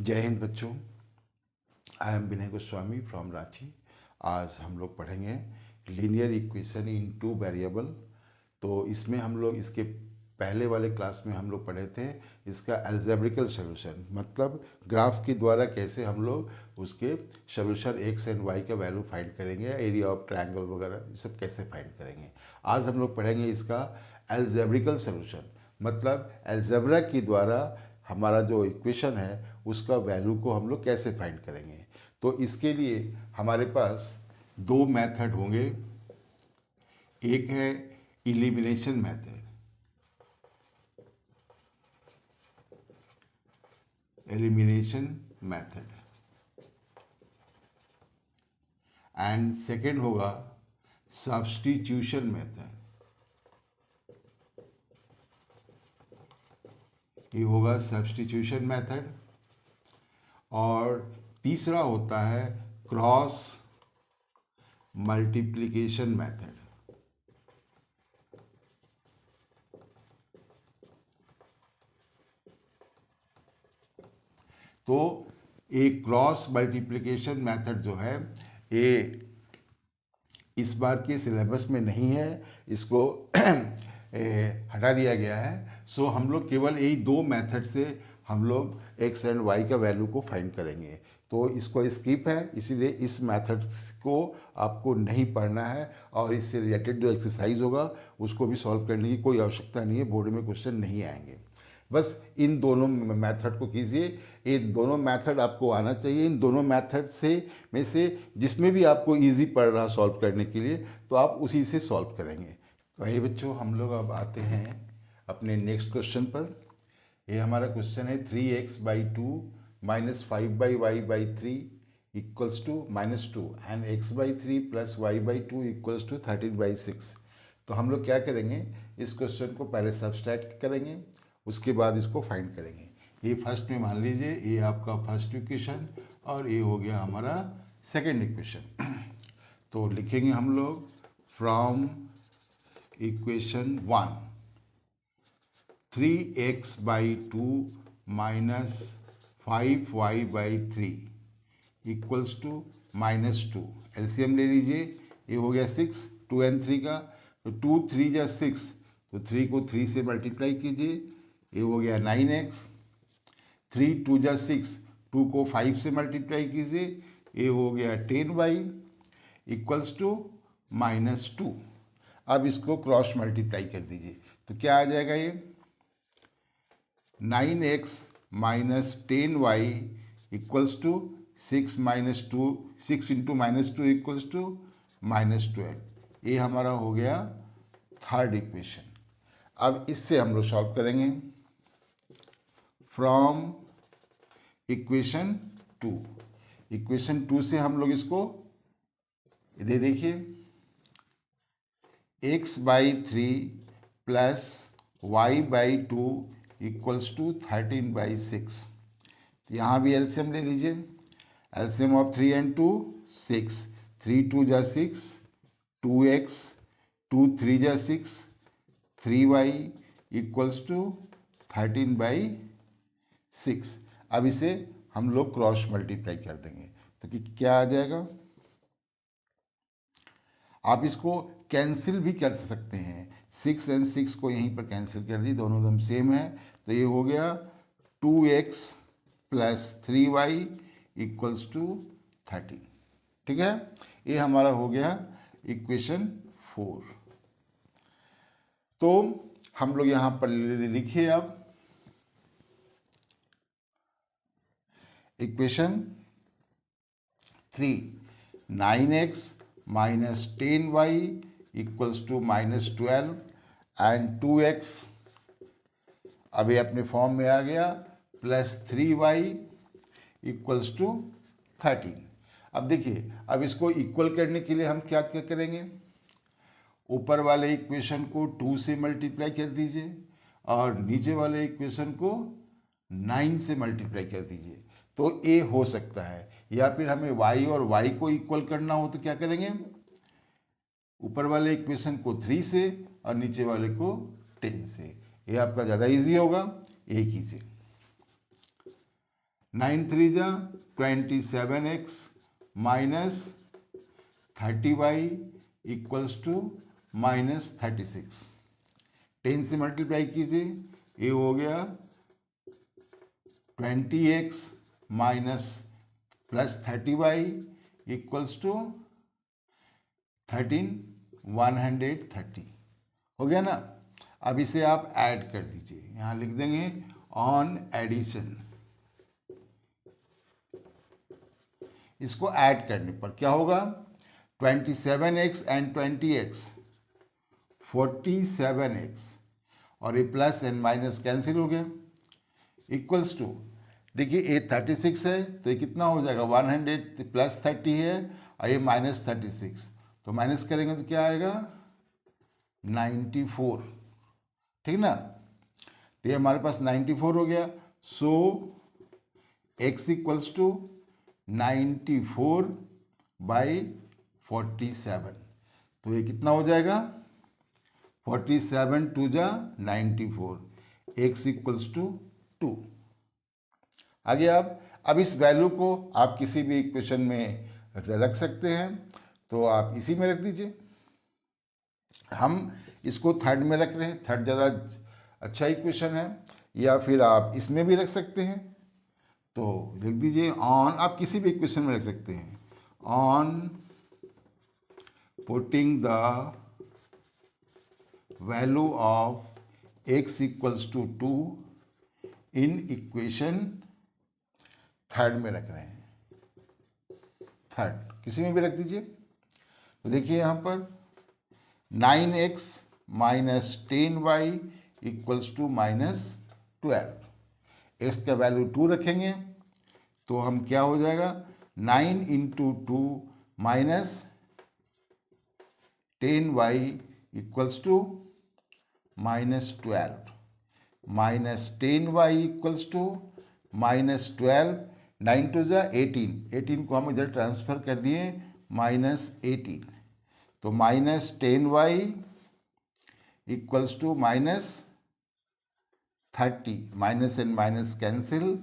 जय हिंद बच्चों। I am Vinay Goswami from Ranchi. आज हम लोग पढ़ेंगे linear equation in two variable. तो इसमें हम लोग इसके पहले वाले क्लास में हम लोग पढ़े थे इसका अलजेब्रिकल सॉल्यूशन, मतलब ग्राफ के द्वारा कैसे हम लोग उसके सॉल्यूशन एक्स एंड वाई का वैल्यू फाइंड करेंगे, एरिया ऑफ ट्रायंगल वगैरह ये सब कैसे फाइंड करेंगे। आज हम लोग पढ़ेंगे इसका अलजेब्रिकल सॉल्यूशन, मतलब अलजेब्रा के द्वारा हमारा जो इक्वेशन है उसका वैल्यू को हम लोग कैसे फाइंड करेंगे। तो इसके लिए हमारे पास दो मेथड होंगे। एक है इलिमिनेशन मेथड, एंड सेकेंड होगा सब्स्टिट्यूशन मेथड। ये होगा सब्स्टिट्यूशन मेथड। और तीसरा होता है क्रॉस मल्टीप्लिकेशन मेथड। तो एक क्रॉस मल्टीप्लिकेशन मेथड जो है ये इस बार के सिलेबस में नहीं है, इसको हटा दिया गया है। सो हम लोग केवल यही दो मेथड से हम लोग एक्स एंड वाई का वैल्यू को फाइंड करेंगे। तो इसको स्किप है, इसीलिए इस मेथड को आपको नहीं पढ़ना है और इससे रिलेटेड जो एक्सरसाइज होगा उसको भी सॉल्व करने की कोई आवश्यकता नहीं है, बोर्ड में क्वेश्चन नहीं आएंगे। बस इन दोनों मेथड को कीजिए, ये दोनों मेथड आपको आना चाहिए। इन दोनों मेथड में से जिसमें भी आपको इजी पड़ रहा सॉल्व करने के लिए तो आप उसी से सॉल्व करेंगे। तो आइए बच्चों, हम लोग अब आते हैं अपने नेक्स्ट क्वेश्चन पर। ये हमारा क्वेश्चन है 3x/2 - 5y/3 equals to -2 and x/3 + y/2 equals to 13/6। तो हम लोग क्या करेंगे, इस क्वेश्चन को पहले सब्सट्रैक्ट करेंगे, उसके बाद इसको फाइंड करेंगे। ये फर्स्ट में मान लीजिए ये आपका फर्स्ट इक्वेशन और ये हो गया हमारा सेकंड इक्वेशन। तो लिखेंगे हम लोग from equation 1 3x/2 - 5y/3 equals to -2। LCM ले लीजिए, ये हो गया 6, 2 and 3 का। तो 2 3 जा 6, तो 3 को 3 से मल्टीप्लाई कीजिए, ये हो गया 9x। 3 2 जा 6, 2 को 5 से मल्टीप्लाई कीजिए, ये हो गया 10y इक्वल्स टू -2। अब इसको क्रॉस मल्टीप्लाई कर दीजिए तो क्या आ जाएगा, ये 9x - 10y equals to 6 - 2, 6 × -2 equals to -12। ये हमारा हो गया थर्ड इक्वेशन। अब इससे हम लोग सॉल्व करेंगे फ्रॉम इक्वेशन 2। इक्वेशन 2 से हम लोग इसको इधर देखिए, x/3 + y/2 इक्वल्स टू 13/6। यहाँ भी एलसीएम ले लीजिए। एलसीएम ऑफ 3 and 2 6, 3 2 जा 6, 2x, 2 3 जा 6, 3y इक्वल्स टू 13/6। अब इसे हम लोग क्रॉस मल्टीप्लाई कर देंगे तो क्या आ जाएगा। आप इसको कैंसिल भी कर सकते हैं, 6 and 6 को यहीं पर कैंसिल कर दी, दोनों एकदम सेम है। तो ये हो गया 2x + 3y इक्वल्स टू 13। ठीक है, ये हमारा हो गया इक्वेशन 4। तो हम लोग यहाँ पर लिखिए अब equation 3, 9x - 10y equals to -12 and 2x अभी अपने फॉर्म में आ गया +3y इक्वल्स टू 13। अब देखिए, अब इसको इक्वल करने के लिए हम क्या क्या करेंगे, ऊपर वाले इक्वेशन को 2 से मल्टीप्लाई कर दीजिए और नीचे वाले इक्वेशन को 9 से मल्टीप्लाई कर दीजिए। तो ए हो सकता है, या फिर हमें y और y को इक्वल करना हो तो क्या करेंगे, ऊपर वाले इक्वेशन को 3 से और नीचे वाले को 10 से। ये आपका ज़्यादा इजी होगा, ये कीजिए। 9 3 जा 27x minus 30y equals to minus 36। 10 से मल्टीप्लाई कीजिए, ये हो गया 20x minus plus 30y equals to 130 हो गया ना। अब इसे आप ऐड कर दीजिए, यहाँ लिख देंगे ऑन एडिशन। इसको ऐड करने पर क्या होगा, 27x एंड 20x 47x और ये प्लस एंड माइनस कैंसिल हो गया, इक्वल्स टू, देखिए ये 36 है तो ये कितना हो जाएगा 100 प्लस 30 है और ये माइनस 36, तो माइनस करेंगे तो क्या आएगा 94, ठीक ना। तो ये हमारे पास 94 हो गया। सो x इक्वल्स टू 94 बाई 47, तो ये कितना हो जाएगा 47 2 जा 94, x इक्वल्स टू 2। आगे आप अब इस वैल्यू को आप किसी भी इक्वेशन में रख सकते हैं, तो आप इसी में रख दीजिए। हम इसको थर्ड में रख रहे हैं, थर्ड ज़्यादा अच्छा इक्वेशन है, या फिर आप इसमें भी रख सकते हैं, तो लिख दीजिए ऑन, आप किसी भी इक्वेशन में रख सकते हैं, on putting the value of x equals to 2 in equation third में रख रहे हैं, थर्ड किसी में भी रख दीजिए। तो देखिए यहाँ पर 9x minus 10y equals to minus 12, x का वैल्यू 2 रखेंगे तो हम क्या हो जाएगा 9 into 2 minus 10y equals to minus 12, minus 10y equals to minus 12, 9 two जा 18, 18 को हम इधर ट्रांसफर कर दिए माइनस 18, तो minus 10y equals to minus 30, minus and minus cancel,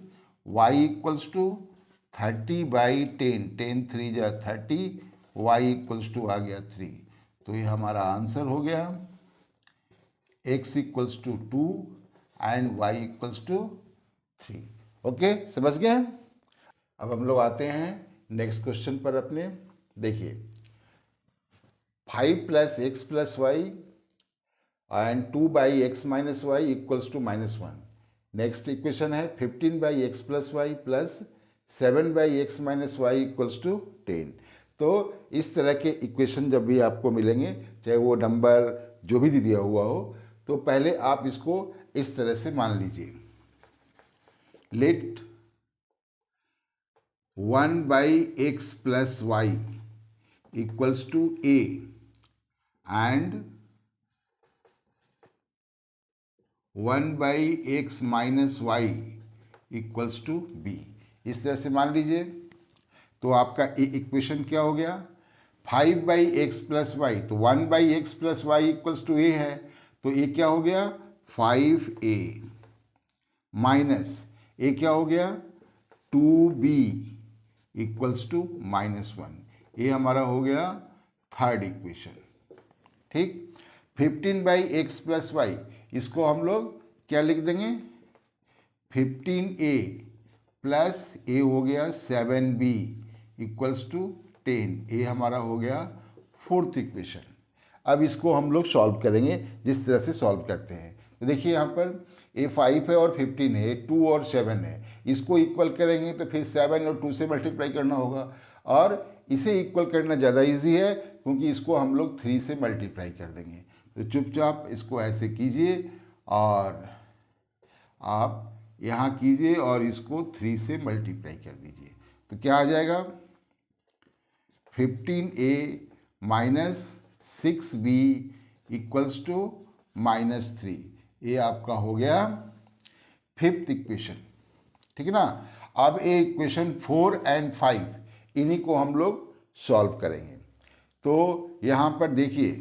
y equals to 30 by 10, 10 3 जा 30, y इक्वल्स टू आ गया 3, तो ये हमारा आंसर हो गया x equals to 2 and y equals to 3। Okay, समझ गए। अब हम लोग आते हैं नेक्स्ट क्वेश्चन पर अपने। देखिए 5 plus x plus y and 2 by x minus y equals to minus 1। Next equation है 15 by x plus y plus 7 by x minus y equals to 10। तो इस तरह के इक्वेशन जब भी आपको मिलेंगे, चाहे वो नंबर जो भी दिया हुआ हो, तो पहले आप इसको इस तरह से मान लीजिए, let 1 by x plus Y equals to A and 1 by x minus y equals to B. इस तरह से मान लीजिए, तो आपका इक्वेशन क्या हो गया 5 बाई एक्स प्लस वाई, तो 1 by x plus Y equals to A है, तो ये क्या हो गया 5a माइनस ए क्या हो गया 2b इक्वल्स टू माइनस 1। ये हमारा हो गया थर्ड इक्वेशन। ठीक, 15 बाई एक्स प्लस वाई, इसको हम लोग क्या लिख देंगे 15a प्लस ए हो गया 7b इक्वल्स टू 10, ये हमारा हो गया फोर्थ इक्वेशन। अब इसको हम लोग सॉल्व करेंगे जिस तरह से सॉल्व करते हैं। तो देखिए यहाँ पर ए 5 है और 15 है, 2 और 7 है, इसको इक्वल करेंगे तो फिर 7 और 2 से मल्टीप्लाई करना होगा, और इसे इक्वल करना ज़्यादा इजी है क्योंकि इसको हम लोग 3 से मल्टीप्लाई कर देंगे। तो चुपचाप इसको ऐसे कीजिए और आप यहाँ कीजिए और इसको 3 से मल्टीप्लाई कर दीजिए, तो क्या आ जाएगा 15a minus 6b equals to minus 3। ये आपका हो गया फिफ्थ इक्वेशन, ठीक है ना। अब ये इक्वेशन 4 एंड 5 इन्हीं को हम लोग सॉल्व करेंगे। तो यहाँ पर देखिए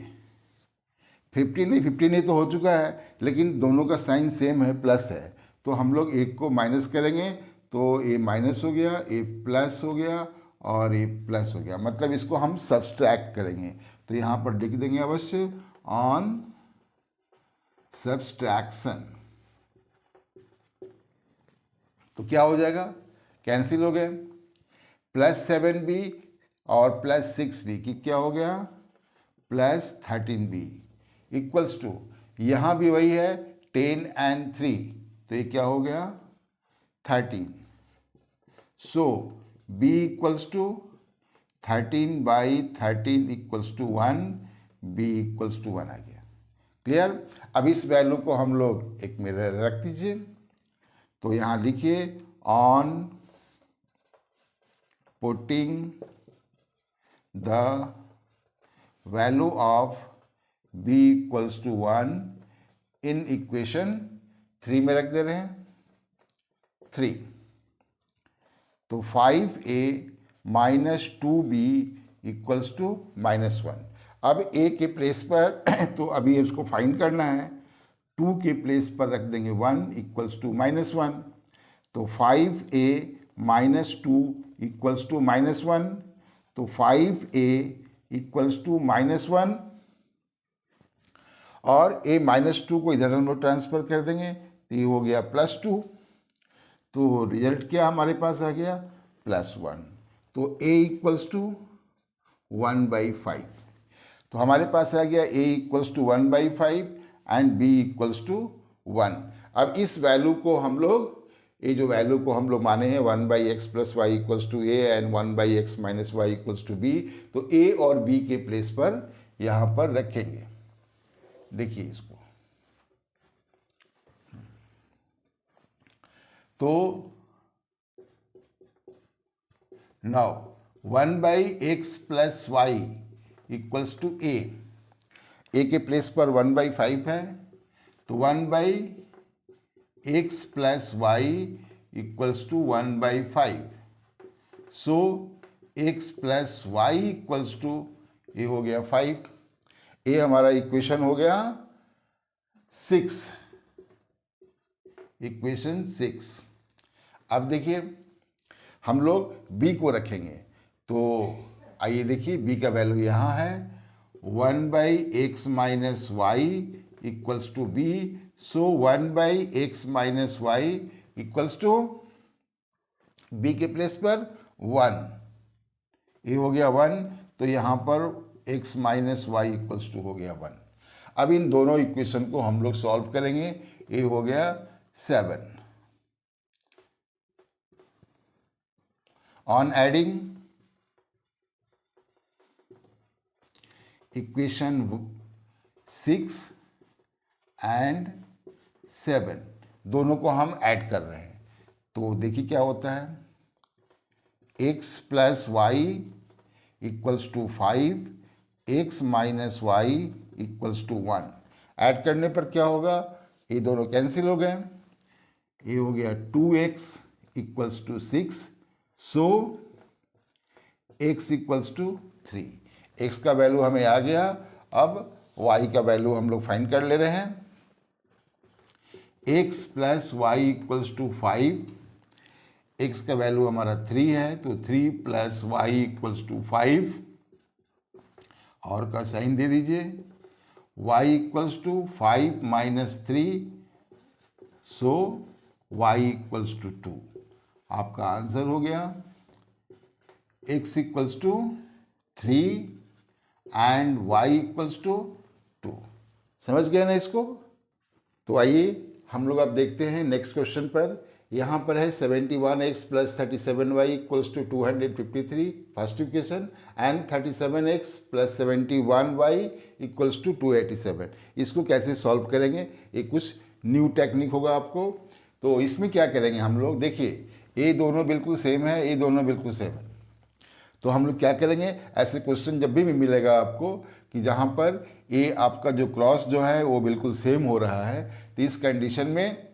15 तो हो चुका है, लेकिन दोनों का साइन सेम है, प्लस है, तो हम लोग एक को माइनस करेंगे तो ये माइनस हो गया, ये प्लस हो गया और ये प्लस हो गया, मतलब इसको हम सब्सट्रैक्ट करेंगे। तो यहाँ पर लिख देंगे अवश्य ऑन सब्सट्रैक्शन। तो क्या हो जाएगा, कैंसिल हो गए, +7b और +6b की क्या हो गया, +13b इक्वल्स टू, यहाँ भी वही है 10 and 3, तो ये क्या हो गया 13। So b equals to 13/13 equals to 1, b equals to 1 आ गया। क्लियर। अब इस वैल्यू को हम लोग एक में रख दीजिए, तो यहाँ लिखिए on putting the value of b equals to 1 in equation 3 में रख दे रहे हैं 3, तो 5a minus 2b equals to -1। अब a के प्लेस पर तो अभी इसको फाइंड करना है, 2 के प्लेस पर रख देंगे 1 इक्वल्स टू -1, तो 5a माइनस 2 इक्वल्स टू -1, तो 5a इक्वल्स टू -1 और a -2 को इधर हम लोग ट्रांसफर कर देंगे, तो ये हो गया +2, तो रिजल्ट क्या हमारे पास आ गया +1, तो a इक्वल्स टू 1/5। तो हमारे पास आ गया a equals to 1/5 and b equals to 1। अब इस वैल्यू को हम लोग, ये जो वैल्यू को हम लोग माने हैं 1/x + y equals to a and 1/x - y equals to b, तो a और b के प्लेस पर यहाँ पर रखेंगे। देखिए इसको, तो now 1/x + y equals to a के प्लेस पर 1/5 है, तो 1/x + y equals to 1/5, so x + y equals to, ये हो गया 5, ये हमारा इक्वेशन हो गया 6, इक्वेशन 6। अब देखिए हम लोग b को रखेंगे, तो आइए देखिए b का वैल्यू यहाँ है 1/x - y equals to b, so 1/x - y equals to b के प्लेस पर 1, ये हो गया 1, तो यहाँ पर x - y इक्वल्स टू हो गया 1। अब इन दोनों इक्वेशन को हम लोग सॉल्व करेंगे, ये हो गया 7। ऑन एडिंग इक्वेशन 6 एंड 7, दोनों को हम ऐड कर रहे हैं, तो देखिए क्या होता है, x + y equals to 5, x - y equals to 1। Add करने पर क्या होगा, ये दोनों कैंसिल हो गए, ये हो गया 2x equals to 6, so x equals to 3। x का वैल्यू हमें आ गया। अब y का वैल्यू हम लोग फाइंड कर ले रहे हैं, x + y equals to 5, x का वैल्यू हमारा 3 है, तो 3 + y इक्वल्स टू 5, और का साइन दे दीजिए, y equals to 5 - 3, so y equals to 2। आपका आंसर हो गया x equals to 3 and y equals to 2। समझ गए ना इसको। तो आइए हम लोग अब देखते हैं नेक्स्ट क्वेश्चन पर। यहाँ पर है 71x + 37y equals to 253, first equation, and 37x + 71y equals to 287। इसको कैसे सॉल्व करेंगे, ये कुछ न्यू टेक्निक होगा आपको। तो इसमें क्या करेंगे हम लोग, देखिए ये दोनों बिल्कुल सेम है, ये दोनों बिल्कुल सेम है, तो हम लोग क्या करेंगे, ऐसे क्वेश्चन जब भी मिलेगा आपको कि जहाँ पर ये आपका जो क्रॉस जो है वो बिल्कुल सेम हो रहा है, तो इस कंडीशन में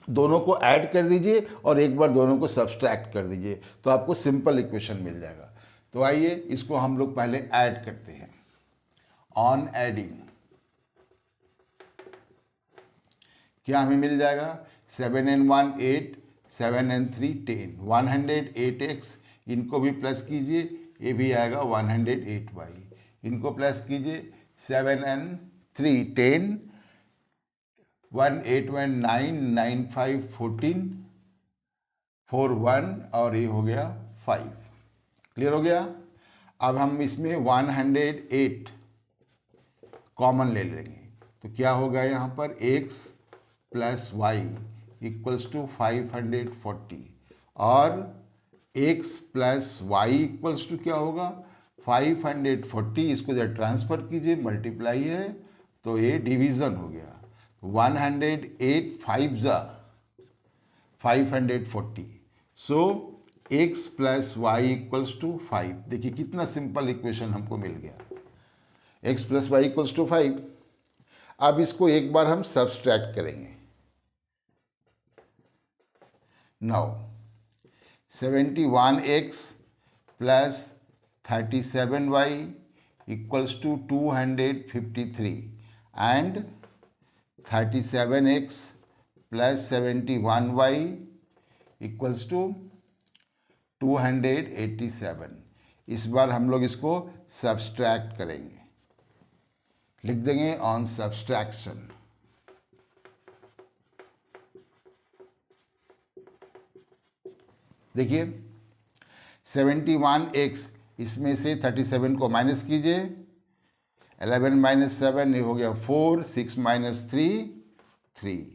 दोनों को ऐड कर दीजिए और एक बार दोनों को सब्सट्रैक्ट कर दीजिए, तो आपको सिंपल इक्वेशन मिल जाएगा। तो आइए इसको हम लोग पहले ऐड करते हैं। ऑन एडिंग क्या हमें मिल जाएगा, 7 and 1 8, 7 and 3 10, 108x, इनको भी प्लस कीजिए, ये भी आएगा 108y, इनको प्लस कीजिए, 7 and 3 10, 1 8 1 9 9 5 14 4 1 और ये हो गया 5। क्लियर हो गया। अब हम इसमें 108 कॉमन ले लेंगे, तो क्या होगा यहाँ पर x plus Y equals to 540 और x plus Y equals to क्या होगा 540, इसको जब ट्रांसफर कीजिए मल्टीप्लाई है तो ये डिवीज़न हो गया, 108 5 जा 540, so x plus Y equals to 5। देखिए कितना सिंपल इक्वेशन हमको मिल गया, x plus Y equals to 5। अब इसको एक बार हम सब्सट्रैक्ट करेंगे। Now 71x plus 37y equals to 253 and 37x plus 71y equals to 287। इस बार हम लोग इसको सब्सट्रैक्ट करेंगे, लिख देंगे ऑन सब्सट्रैक्शन। देखिए 71x, इसमें से 37 को माइनस कीजिए, 11 माइनस 7 ये हो गया 4, 6 माइनस 3 3,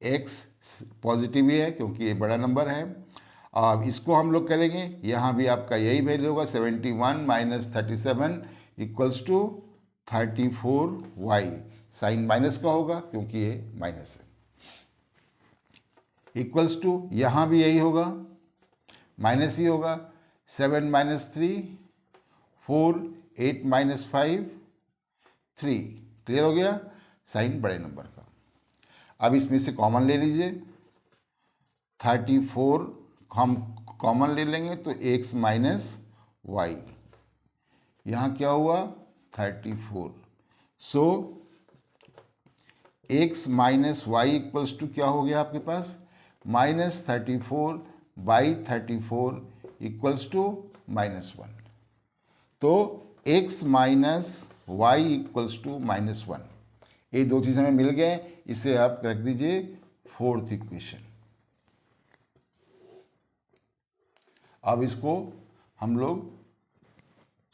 x पॉजिटिव ही है क्योंकि ये बड़ा नंबर है। अब इसको हम लोग करेंगे, यहाँ भी आपका यही वैल्यू होगा, 71 minus 37 equals to 34y, sign minus का होगा क्योंकि ये माइनस है, इक्वल्स टू यहाँ भी यही होगा, माइनस ही होगा, 7 माइनस 3 4, 8 माइनस 5 3। क्लियर हो गया, साइन बड़े नंबर का। अब इसमें से कॉमन ले लीजिए, 34 हम कॉमन ले लेंगे तो x माइनस वाई, यहाँ क्या हुआ 34, so x minus y equals to क्या हो गया आपके पास -34 बाई 34 इक्वल्स टू -1। तो x minus y equals to -1, ये दो चीज़ हमें मिल गए, इसे आप रख दीजिए फोर्थ इक्वेशन। अब इसको हम लोग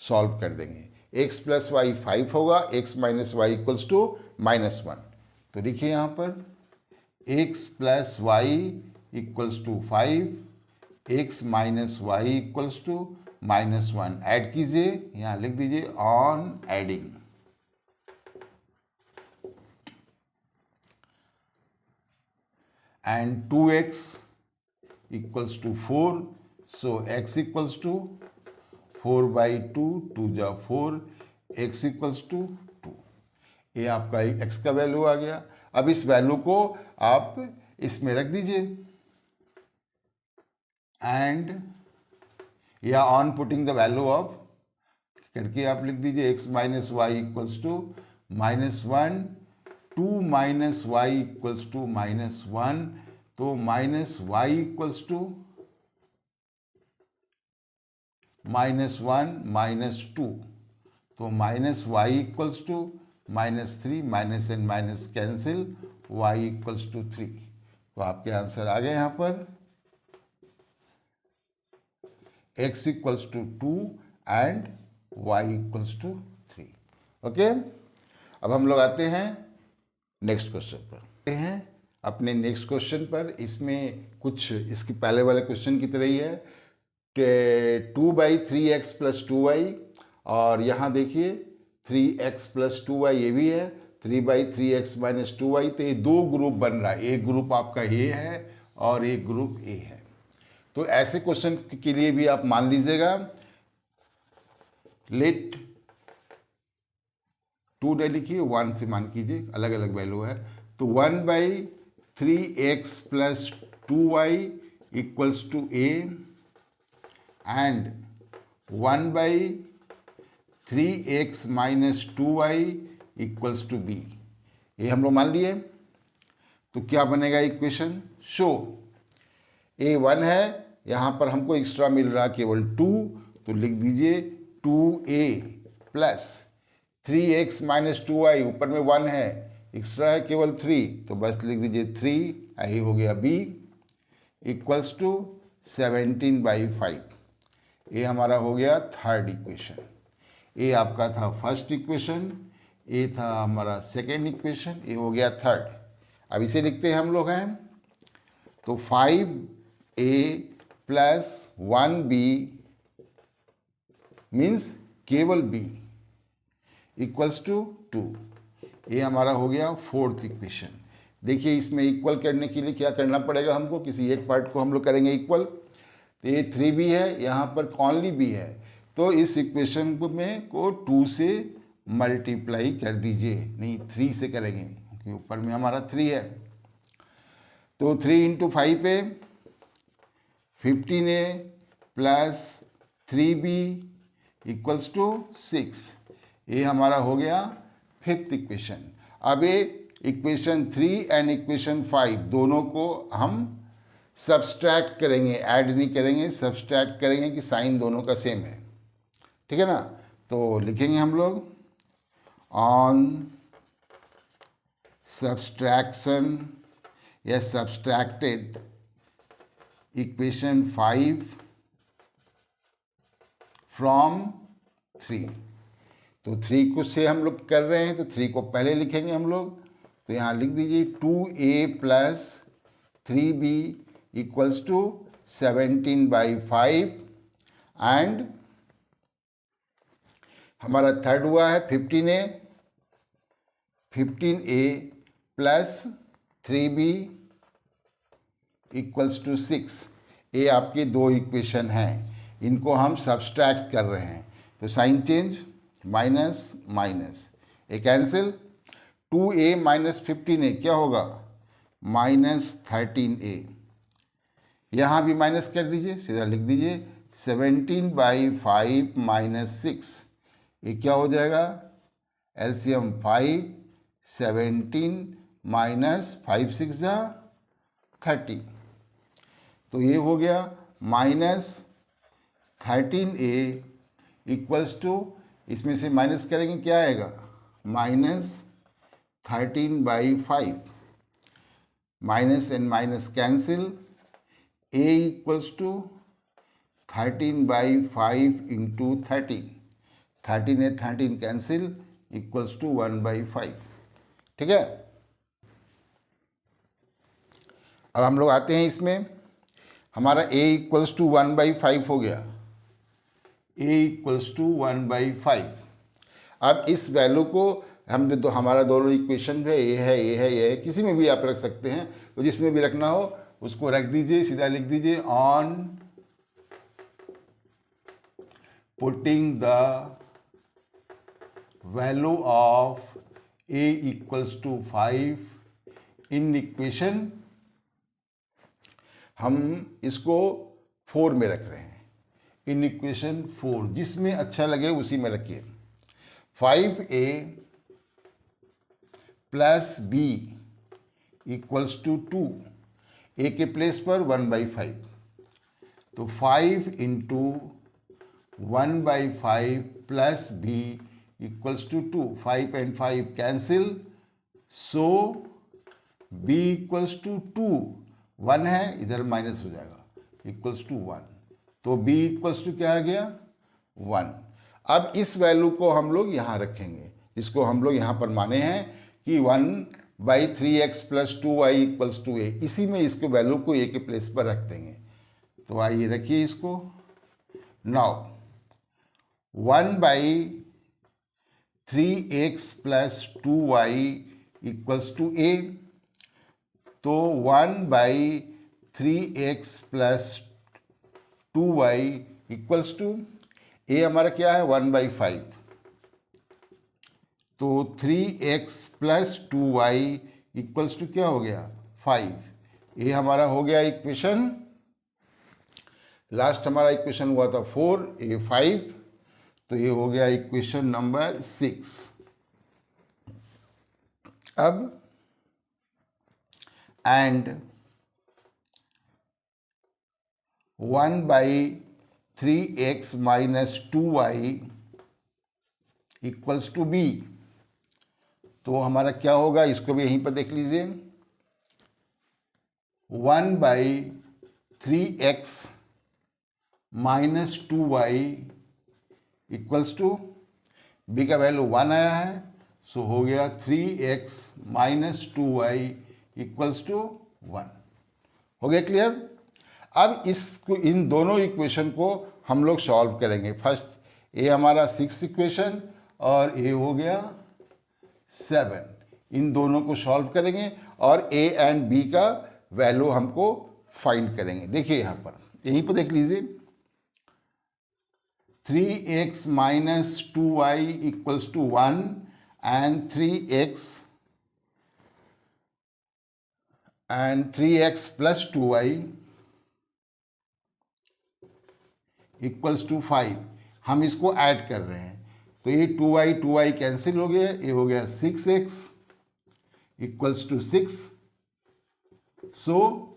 सॉल्व कर देंगे, x प्लस वाई 5 होगा, x minus y equals to -1। तो देखिए यहाँ पर x plus Y equals to 5, x minus y equals to -1, add कीजिए, यहाँ लिख दीजिए on adding. And 2x equals to 4, so x equals to 4 by 2, 2 जा 4, x इक्वल्स टू 2। ये आपका x का वैल्यू आ गया। अब इस वैल्यू को आप इसमें रख दीजिए एंड या on putting the value of करके आप लिख दीजिए x minus y equals to -1, 2 minus y equals to -1, तो माइनस वाई इक्वल्स टू -1 -2, तो minus y equals to -3, minus and minus cancel, y equals to 3। तो आपके आंसर आ गए यहाँ पर x equals to 2 and y equals to 3। Okay, अब हम लोग आते हैं नेक्स्ट क्वेश्चन पर। आते हैं अपने नेक्स्ट क्वेश्चन पर। इसमें कुछ इसके पहले वाले क्वेश्चन की तरह ही है, 2/3x प्लस 2y, और यहाँ देखिए 3x प्लस 2y ये भी है, 3/3x माइनस 2y। तो ये दो ग्रुप बन रहा है, एक ग्रुप आपका ये है और एक ग्रुप ए है। तो ऐसे क्वेश्चन के लिए भी आप मान लीजिएगा, लेट 2 डे लिखिए, 1 से मान कीजिए, अलग अलग वैल्यू है। तो 1/3x plus 2y equals to A and 1/3x minus 2y equals to B, ये हम लोग मान लिए। तो क्या बनेगा इक्वेशन, शो ए 1 है, यहाँ पर हमको एक्स्ट्रा मिल रहा केवल 2, तो लिख दीजिए 2a plus 3x minus 2y, ऊपर में 1 है, एक्स्ट्रा है केवल 3, तो बस लिख दीजिए 3, आई हो गया b इक्वल्स टू 17/5। ये हमारा हो गया थर्ड इक्वेशन। ये आपका था फर्स्ट इक्वेशन, ये था हमारा सेकेंड इक्वेशन, ये हो गया थर्ड। अब इसे लिखते हैं हम लोग हैं, तो 5a प्लस 1b मीन्स केवल b इक्वल्स टू 2। ये हमारा हो गया फोर्थ इक्वेशन। देखिए इसमें इक्वल करने के लिए क्या करना पड़ेगा हमको, किसी एक पार्ट को हम लोग करेंगे इक्वल, तो ये 3b है, यहाँ पर ओनली b है, तो इस इक्वेशन में को 2 से मल्टीप्लाई कर दीजिए, नहीं 3 से करेंगे क्योंकि ऊपर में हमारा 3 है। तो 3 इंटू 5 है 15a plus 3b equals to 6। ये हमारा हो गया फिफ्थ इक्वेशन। अब ये इक्वेशन 3 एंड इक्वेशन 5 दोनों को हम सब्सट्रैक्ट करेंगे, ऐड नहीं करेंगे, सब्सट्रैक्ट करेंगे कि साइन दोनों का सेम है, ठीक है ना। तो लिखेंगे हम लोग ऑन सब्सट्रैक्शन या सब्सट्रैक्टेड इक्वेशन 5 फ्रॉम 3। तो 3 को से हम लोग कर रहे हैं, तो 3 को पहले लिखेंगे हम लोग, तो यहाँ लिख दीजिए 2a plus 3b equals to 17/5 and हमारा थर्ड हुआ है 15a plus 3b equals to 6। ये आपके दो इक्वेशन हैं, इनको हम सब्सट्रैक्ट कर रहे हैं, तो साइन चेंज, माइनस माइनस, ये कैंसिल, 2a माइनस 15a क्या होगा, माइनस 13a। यहाँ भी माइनस कर दीजिए, सीधा लिख दीजिए 17/5 माइनस 6, ये क्या हो जाएगा, एलसीएम 5, 17 माइनस 5 6 जा 30, तो ये हो गया माइनस 13a इक्वल्स टू, इसमें से माइनस करेंगे क्या आएगा, minus 13/5, minus and minus cancel, a equals to 13/5 into 13, 13 है 13 कैंसिल, इक्वल्स टू 1/5, ठीक है। अब हम लोग आते हैं इसमें, हमारा a इक्वल्स टू 1/5 हो गया, a इक्वल्स टू 1/5। अब इस वैल्यू को हम जो हमारा दोनों इक्वेशन है, ये है ये है ये है, किसी में भी आप रख सकते हैं, तो जिसमें भी रखना हो उसको रख दीजिए, सीधा लिख दीजिए on putting the value of a equals to 5 in equation, हम इसको 4 में रख रहे हैं, इन इक्वेशन 4, जिसमें अच्छा लगे उसी में रखिए। 5a plus b equals to 2, a के प्लेस पर 1/5, तो 5 into 1/5 plus b equals to 2, 5 and 5 cancel, so b equals to 2, 1 है इधर माइनस हो जाएगा, इक्वल्स टू 1, तो b इक्वल्स टू क्या आ गया, 1। अब इस वैल्यू को हम लोग यहाँ रखेंगे, इसको हम लोग यहाँ पर माने हैं कि 1/3x plus 2y equals to a, इसी में इसको वैल्यू को a के प्लेस पर रख देंगे। तो आइए रखिए इसको, now 1/3x plus 2y equals to a, तो 1/3x plus 2y equals to a हमारा क्या है 1/5, तो 3x plus 2y equals to क्या हो गया 5। ये हमारा हो गया इक्वेशन, लास्ट हमारा इक्वेशन हुआ था 4, ये 5, तो ये हो गया इक्वेशन नंबर 6। अब and 1/3x minus 2y equals to b। तो हमारा क्या होगा, इसको भी यहीं पर देख लीजिए। 1/3x minus 2y equals to b का वैल्यू 1 आया है, सो हो गया 3x minus 2y equals to 1। हो गया क्लियर। अब इसको, इन दोनों इक्वेशन को हम लोग सॉल्व करेंगे। फर्स्ट ए हमारा 6 इक्वेशन और ए हो गया 7, इन दोनों को सॉल्व करेंगे और ए एंड बी का वैल्यू हमको फाइंड करेंगे। देखिए यहाँ पर, यहीं पर देख लीजिए, 3x minus 2y equals to 1 and 3x plus 2y equals to 5। हम इसको ऐड कर रहे हैं, तो ये 2y कैंसिल हो गया, ये हो गया 6x equals to 6। So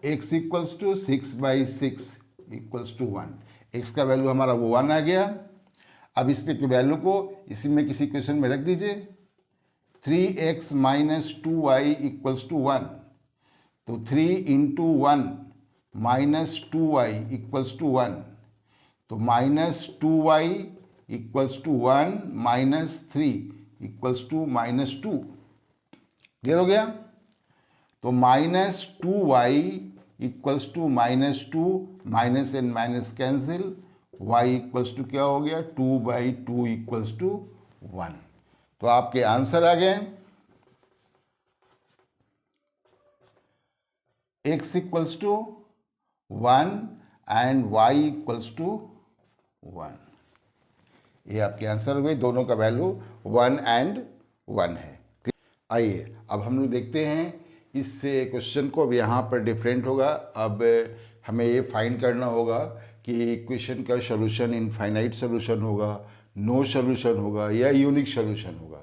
x equals to 6/6 equals to 1। x का वैल्यू हमारा वो 1 आ गया। अब इस पे के वैल्यू को इसी में किसी क्वेश्चन में रख दीजिए। 3x minus 2y equals to 1, तो 3 into 1 minus 2y equals to 1, तो minus 2y equals to 1 minus 3 equals to minus 2। Clear हो गया। तो minus 2y equals to minus 2, minus and minus cancel, y equals to क्या हो गया, 2/2 equals to 1। तो आपके आंसर आ गए। x equals to 1 and y equals to 1। ये आपके आंसर हुए, दोनों का वैल्यू 1 एंड 1 है। आइए अब हम लोग देखते हैं इससे क्वेश्चन को। अब यहाँ पर डिफरेंट होगा। अब हमें ये फाइंड करना होगा कि इक्वेशन का सॉल्यूशन इनफाइनाइट सॉल्यूशन होगा, नो सॉल्यूशन होगा या यूनिक सॉल्यूशन होगा।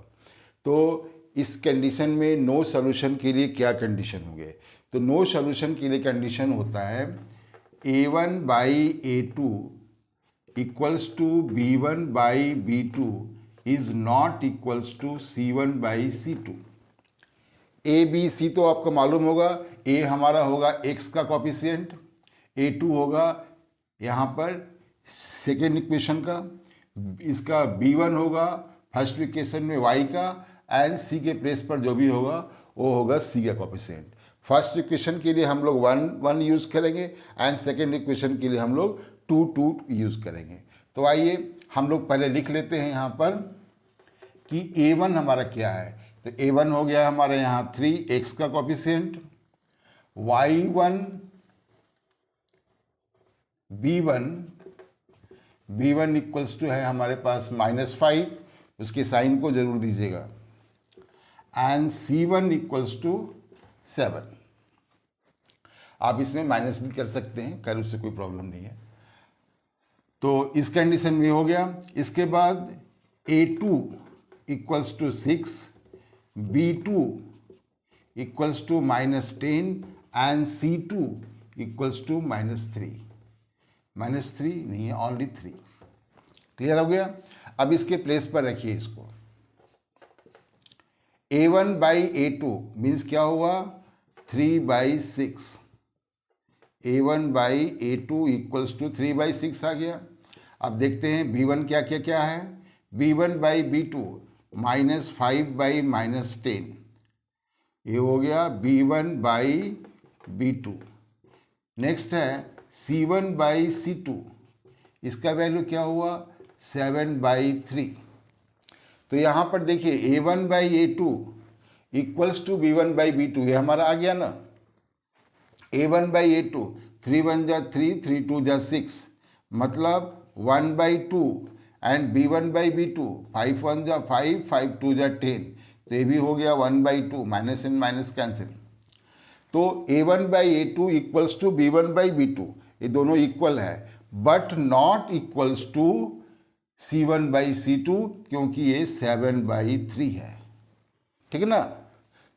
तो इस कंडीशन में नो सॉल्यूशन के लिए क्या कंडीशन होंगे, तो नो सॉल्यूशन के लिए कंडीशन होता है a1/a2 equals to b1/b2 is not equals to c1/c2। A B C तो आपको मालूम होगा। ए हमारा होगा x का कॉफिशिएंट, a2 होगा यहाँ पर सेकेंड इक्वेशन का, इसका b1 होगा फर्स्ट इक्वेशन में y का, एंड c के प्लेस पर जो भी होगा वो होगा c का कॉफिशिएंट। फर्स्ट इक्वेशन के लिए हम लोग 1 यूज़ करेंगे एंड सेकेंड इक्वेशन के लिए हम लोग 2 यूज़ करेंगे। तो आइए हम लोग पहले लिख लेते हैं यहाँ पर कि a1 हमारा क्या है। तो a1 हो गया हमारे यहाँ 3x का coefficient, y1 b1 equals to है हमारे पास -5, उसके साइन को जरूर दीजिएगा, एंड c1 इक्वल्स टू 7। आप इसमें माइनस भी कर सकते हैं, कर उससे कोई प्रॉब्लम नहीं है। तो इस कंडीशन में हो गया। इसके बाद a2 equals to 6, b2 equals to -10 and c2 equals to -3। -3 नहीं है, ओनली 3। क्लियर हो गया। अब इसके प्लेस पर रखिए इसको। a1/a2 मीन्स क्या हुआ, 3/6। a1/a2 इक्वल्स टू 3/6 आ गया। अब देखते हैं b1 क्या क्या क्या है। b1/b2 -5/-10, ये हो गया b1/b2। नेक्स्ट है c1/c2, इसका वैल्यू क्या हुआ, 7/3। तो यहाँ पर देखिए a1/a2 इक्वल्स टू b1/b2, ये हमारा आ गया ना। a1/a2 3 1 जा 3, 3 2 जा 6, मतलब 1/2, एंड b1/b2 5 1 जा 5, 5 2 जा 10, तो ये भी हो गया 1/2, माइनस एंड माइनस कैंसिल। तो a1/a2 इक्वल्स टू b1/b2, ये दोनों इक्वल है, but not equals to c1/c2, क्योंकि ये 7/3 है। ठीक है ना।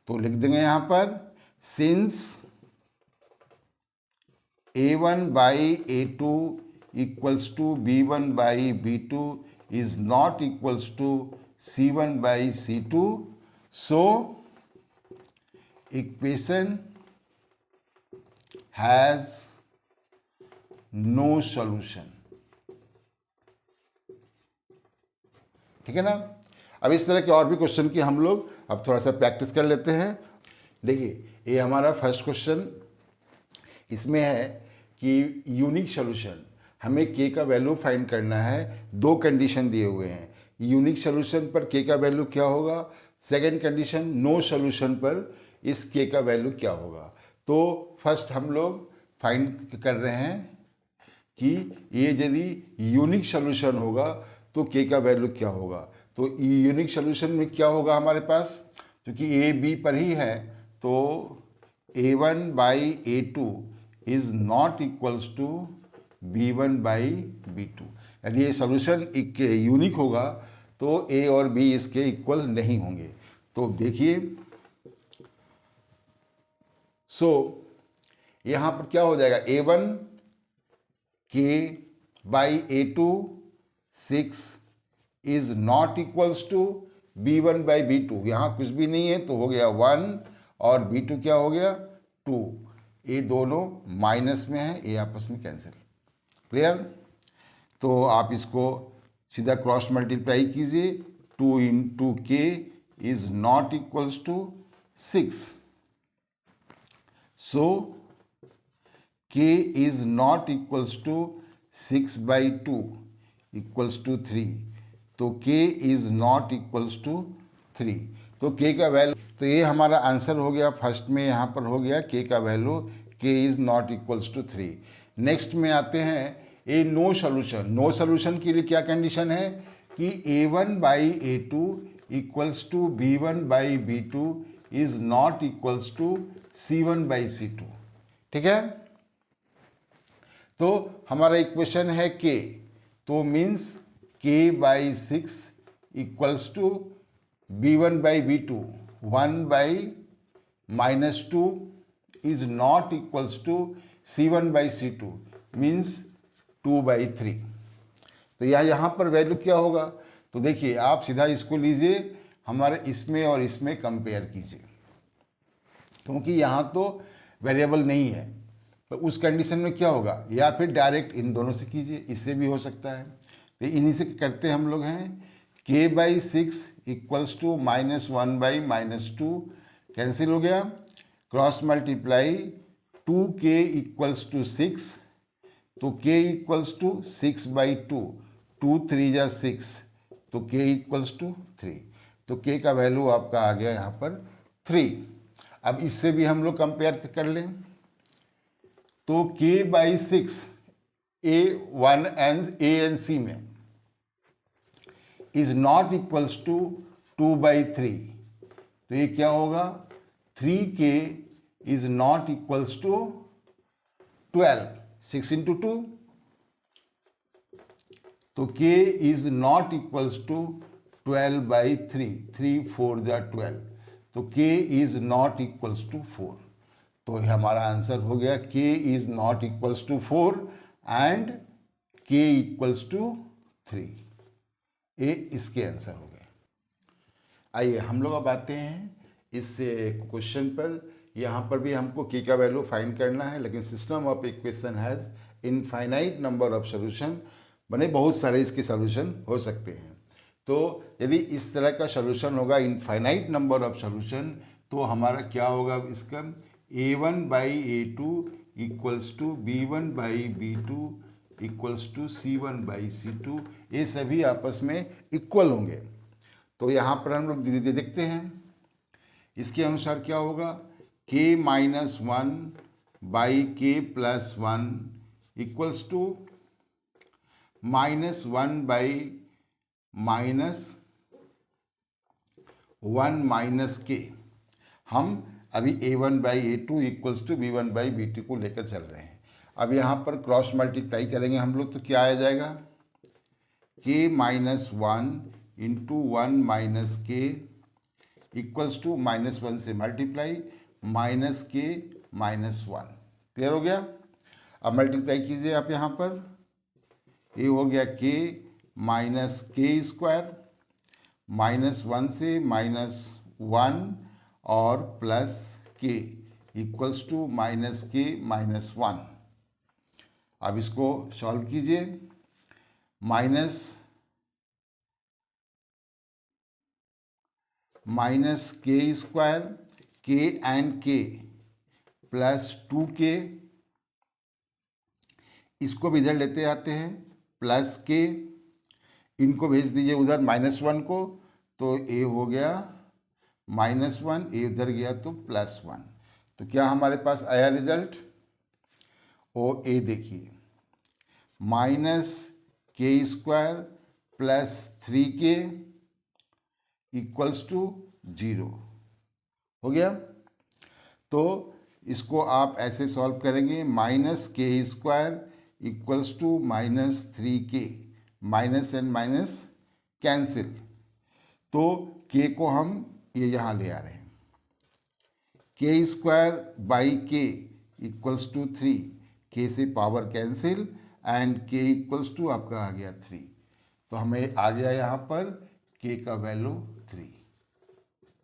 तो लिख देंगे यहाँ पर, since A1 by A2 equals to B1 by B2 is not equals to C1 by C2. So equation has no solution. ठीक है ना। अब इस तरह के और भी क्वेश्चन की हम लोग अब थोड़ा सा प्रैक्टिस कर लेते हैं। देखिए, ये हमारा फर्स्ट क्वेश्चन इसमें है कि यूनिक सॉल्यूशन, हमें के का वैल्यू फाइंड करना है। दो कंडीशन दिए हुए हैं। यूनिक सॉल्यूशन पर के का वैल्यू क्या होगा, सेकंड कंडीशन नो सॉल्यूशन पर इस के का वैल्यू क्या होगा। तो फर्स्ट हम लोग फाइंड कर रहे हैं कि ये यदि यूनिक सॉल्यूशन होगा तो के का वैल्यू क्या होगा। तो यूनिक सॉल्यूशन में क्या होगा हमारे पास, क्योंकि ए बी पर ही है, तो A1 by A2 is not equals to B1 by B2। यदि ये सॉल्यूशन यूनिक होगा तो ए और बी इसके इक्वल नहीं होंगे। तो देखिए, सो यहाँ पर क्या हो जाएगा, A1 के by A2 6 is not equals to B1 by B2। यहाँ कुछ भी नहीं है तो हो गया 1 और B2 क्या हो गया 2। ये दोनों माइनस में है, ये आपस में कैंसिल। क्लियर। तो आप इसको सीधा क्रॉस मल्टीप्लाई कीजिए। 2 into k is not equals to 6। So k is not equals to 6 by 2 equals to 3। तो के इज नॉट इक्वल्स टू 3। तो के का वैल्यू, तो ये हमारा आंसर हो गया। फर्स्ट में यहाँ पर हो गया के का value, k is not equals to 3। Next में आते हैं a no solution. No solution के लिए क्या कंडीशन है कि A1 by A2 equals to B1 by B2 is not equals to C1 by C2। ठीक है। तो हमारा इक्वेशन है के, तो means k by 6 equals to B1 by B2। 1 by minus 2 is not equals to C1 by C2 means 2 by 3। तो यहाँ पर वैल्यू क्या होगा, तो देखिए आप सीधा इसको लीजिए, हमारे इसमें और इसमें कंपेयर कीजिए, क्योंकि यहाँ तो वेरिएबल नहीं है। तो उस कंडीशन में क्या होगा, या फिर डायरेक्ट इन दोनों से कीजिए, इससे भी हो सकता है। तो इन्हीं से करते हम लोग हैं। K by 6 equals to -1 by -2 cancel हो गया। Cross multiply 2k equals to 6, तो k इक्वल्स टू 6 बाई 2, 2 3 जा 6, तो k इक्वल्स टू 3। तो k का वैल्यू आपका आ गया यहाँ पर 3। अब इससे भी हम लोग कंपेयर कर लें, तो k by 6 A1 and C में is not equals to 2 by 3। तो ये क्या होगा, 3k is not equals to 12। 6 into 2, तो k is not equals to 12 by 3। 3 4 जा 12, तो k is not equals to 4। तो हमारा आंसर हो गया k is not equals to 4 and k equals to 3। ये इसके आंसर हो गए। आइए हम लोग अब आते हैं इस क्वेश्चन पर। यहाँ पर भी हमको के का वैल्यू फाइंड करना है, लेकिन system of equation has infinite number of solution, बने बहुत सारे इसके सॉल्यूशन हो सकते हैं। तो यदि इस तरह का सॉल्यूशन होगा इनफाइनाइट नंबर ऑफ सॉल्यूशन, तो हमारा क्या होगा इसका, A1 by A2 equals to B1 by B2 equals to C1 by C2। ये सभी आपस में इक्वल होंगे। तो यहाँ पर हम लोग देखते हैं इसके अनुसार क्या होगा, k minus 1 by k plus 1 equals to -1 by -1 minus k। हम अभी A1 by A2 equals to B1 by B2 को लेकर चल रहे हैं। अब यहाँ पर क्रॉस मल्टीप्लाई करेंगे हम लोग, तो क्या आ जाएगा, k माइनस 1 इंटू 1 माइनस के इक्वल्स टू -1 से मल्टीप्लाई -k -1। क्लियर हो गया। अब मल्टीप्लाई कीजिए आप यहाँ पर, ये हो गया k माइनस के स्क्वायर, -1 से -1 और plus k equals to -k-1। अब इसको सॉल्व कीजिए, माइनस के square, k and k plus 2k, इसको भी इधर लेते आते हैं, प्लस k, इनको भेज दीजिए उधर -1 को, तो a हो गया -1, a उधर गया तो +1। तो क्या हमारे पास आया रिजल्ट? ओ ए देखिए, -k² plus 3k equals to 0 हो गया। तो इसको आप ऐसे सॉल्व करेंगे, -k² equals to -3k, minus and minus cancel, तो k को हम ये यहाँ ले आ रहे हैं, k² by k equals to 3, k से power cancel and k equals to आपका आ गया 3, तो हमें आ गया यहाँ पर k का वैल्यू 3।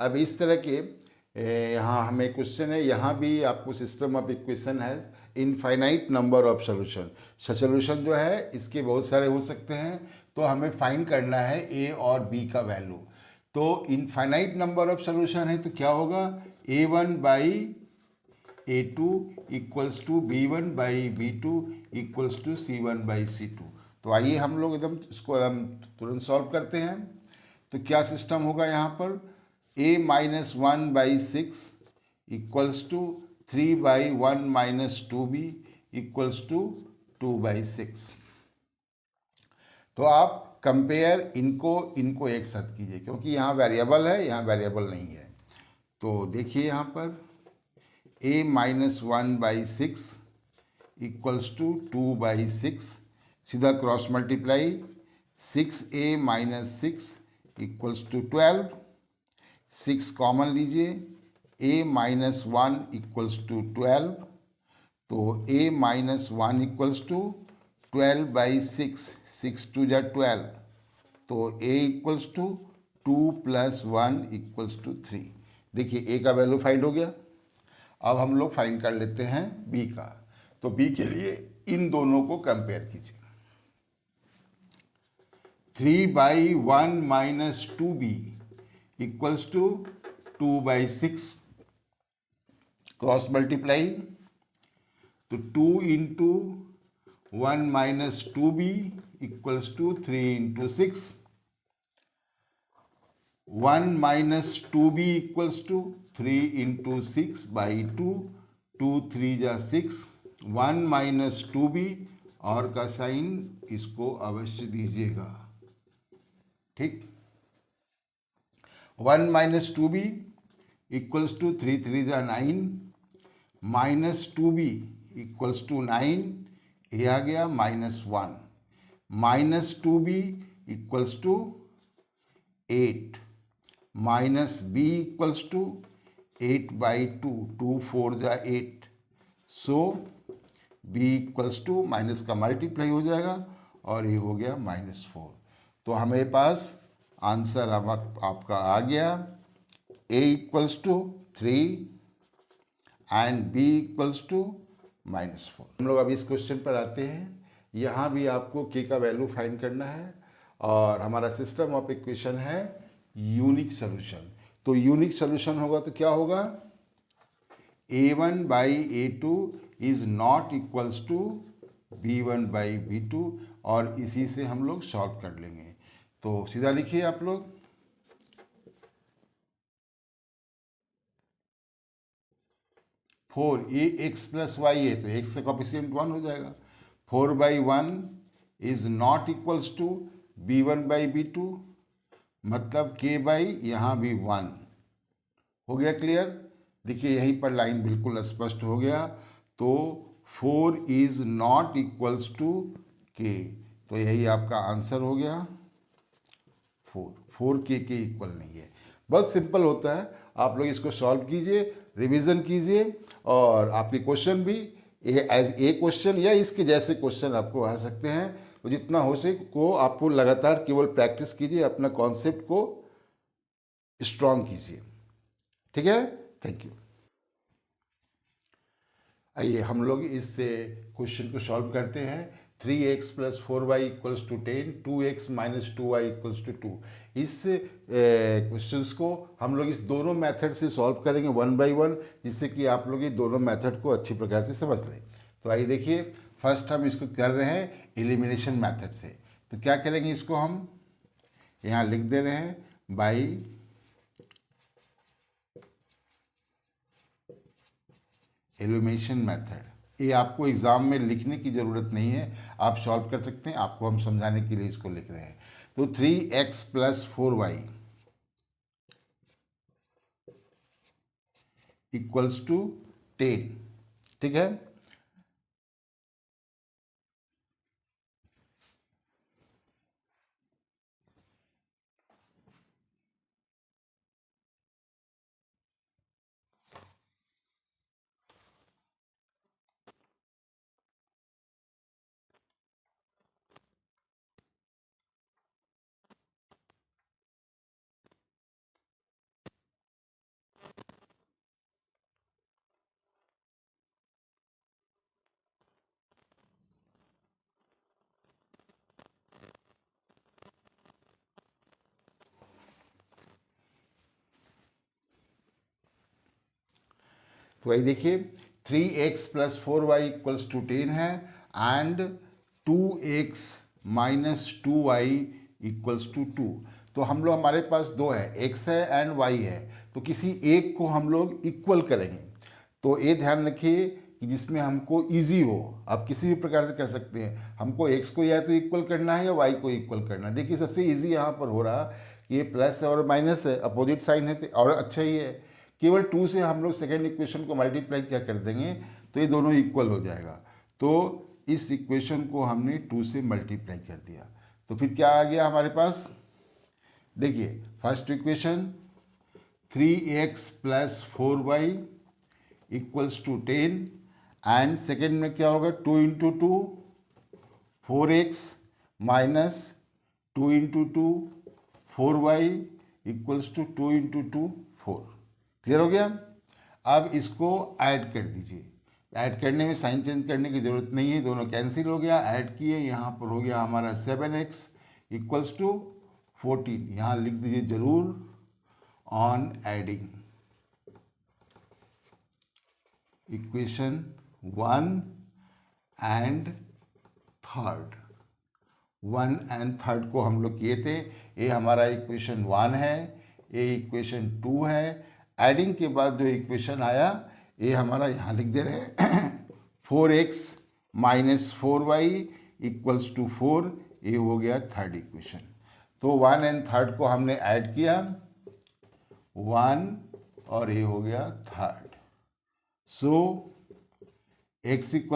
अब इस तरह के यहाँ हमें क्वेश्चन है, यहाँ भी आपको सिस्टम ऑफ इक्वेशन है infinite number of solution. Solution जो है इसके बहुत सारे हो सकते हैं, तो हमें फाइंड करना है ए और बी का वैल्यू। तो इनफाइनाइट नंबर ऑफ सोल्यूशन है तो क्या होगा, a1 by a2 equals to b1 by b2 equals to c1 by c2। तो आइए हम लोग एकदम इसको एकदम तुरंत सॉल्व करते हैं। तो क्या सिस्टम होगा यहाँ पर, a-1 by 6 equals to 3 by 1 minus 2b equals to 2 by 6। तो आप कंपेयर इनको एक साथ कीजिए, क्योंकि यहाँ वेरिएबल है, यहाँ वेरिएबल नहीं है। तो देखिए यहाँ पर a-1 by 6 equals to 2 by 6, सीधा cross multiply, 6a minus 6 equals to 12, 6 common लीजिए, a-1 इक्वल्स टू 12, तो a-1 इक्वल्स टू 12 बाई 6, 6 2 जा 12, तो a equals to 2 plus 1 equals to 3। देखिए a का वैल्यू फाइंड हो गया। अब हम लोग फाइंड कर लेते हैं b का। तो b के लिए इन दोनों को कंपेयर कीजिए, 3 by 1 minus 2b equals to 2 by 6, cross multiply, तो 2 into 1 minus 2b equals to 3 into 6, 1 minus 2b equals to 3 into 6 by 2, 2 3 जा 6, 1 माइनस 2b और का साइन इसको अवश्य दीजिएगा, ठीक। 1 माइनस 2b इक्वल्स टू 3 3 जा 9, माइनस 2b इक्वल्स टू 9, ये आ गया -1, minus 2b equals to 8, minus b equals to 8 by 2, 2 4 जा 8, so b equals to, minus का मल्टीप्लाई हो जाएगा और ये हो गया -4। तो हमेरे पास आंसर अब आपका आ गया, a equals to 3 and b equals to -4। हम लोग अब इस क्वेश्चन पर आते हैं। यहाँ भी आपको k का वैल्यू फाइंड करना है और हमारा सिस्टम ऑफ इक्वेशन है यूनिक सोल्यूशन। तो यूनिक सोल्यूशन होगा तो क्या होगा, a1 by a2 is not equals to b1 by b2, और इसी से हम लोग सॉल्व कर लेंगे। तो सीधा लिखिए आप लोग, फोर, ये x प्लस वाई है तो x का कोफिशिएंट 1 हो जाएगा, 4 by 1 is not equals to b1 by b2, मतलब k बाई यहाँ भी 1 हो गया। क्लियर? देखिए यहीं पर लाइन बिल्कुल स्पष्ट हो गया। तो 4 is not equals to k, तो यही आपका आंसर हो गया 4 k के इक्वल नहीं है। बहुत सिंपल होता है, आप लोग इसको सॉल्व कीजिए, रिवीजन कीजिए और आपके क्वेश्चन भी एज ए क्वेश्चन या इसके जैसे क्वेश्चन आपको आ सकते हैं। तो जितना हो सके को आपको लगातार केवल प्रैक्टिस कीजिए, अपना कॉन्सेप्ट को स्ट्रॉन्ग कीजिए। ठीक है, थैंक यू। आइए हम लोग इस क्वेश्चन को सॉल्व करते हैं। 3x + 4y = 10, 2x - 2y = 2। इस क्वेश्चंस को हम लोग इस दोनों मेथड से सॉल्व करेंगे 1 बाय 1, जिससे कि आप लोग ये दोनों मेथड को अच्छी प्रकार से समझ लें। तो आइए देखिए, फर्स्ट हम इसको कर रहे हैं एलिमिनेशन मेथड से। तो क्या करेंगे, इसको हम यहाँ लिख दे रहे हैं बाई एलिमिनेशन मेथड। ये आपको एग्जाम में लिखने की ज़रूरत नहीं है, आप सॉल्व कर सकते हैं। आपको हम समझाने के लिए इसको लिख रहे हैं। तो 3x + 4y = 10। ठीक है, तो वही देखिए 3x + 4y = 10 है एंड 2x - 2y = 2। तो हम लोग, हमारे पास दो है, x है एंड y है। तो किसी एक को हम लोग इक्वल करेंगे। तो ये ध्यान रखिए कि जिसमें हमको इजी हो, आप किसी भी प्रकार से कर सकते हैं। हमको x को या तो इक्वल करना है या y को इक्वल करना है। देखिए सबसे इजी यहाँ पर हो रहा कि ये प्लस और माइनस है, अपोजिट साइन है, और अच्छा ही है। केवल 2 से हम लोग सेकेंड इक्वेशन को मल्टीप्लाई क्या कर देंगे तो ये दोनों इक्वल हो जाएगा। तो इस इक्वेशन को हमने 2 से मल्टीप्लाई कर दिया। तो फिर क्या आ गया हमारे पास, देखिए first equation 3x + 4y = 10 and second में क्या होगा 2 × 2 4x - 2 × 2 4y = 2 × 2 4। क्लियर हो गया। अब इसको ऐड कर दीजिए। ऐड करने में साइन चेंज करने की जरूरत नहीं है, दोनों कैंसिल हो गया। ऐड किए, यहाँ पर हो गया हमारा 7x = 14। यहाँ लिख दीजिए जरूर on adding equation 1 and 3rd। 1 and 3rd को हम लोग किए थे। ये हमारा इक्वेशन 1 है, ये इक्वेशन 2 है। एडिंग के बाद जो इक्वेशन आया ये हमारा यहाँ लिख दे रहे हैं 4x - 4y = 4। ये हो गया 3rd इक्वेशन। तो 1 एंड 3rd को हमने ऐड किया, 1 और ये हो गया 3rd। सो x =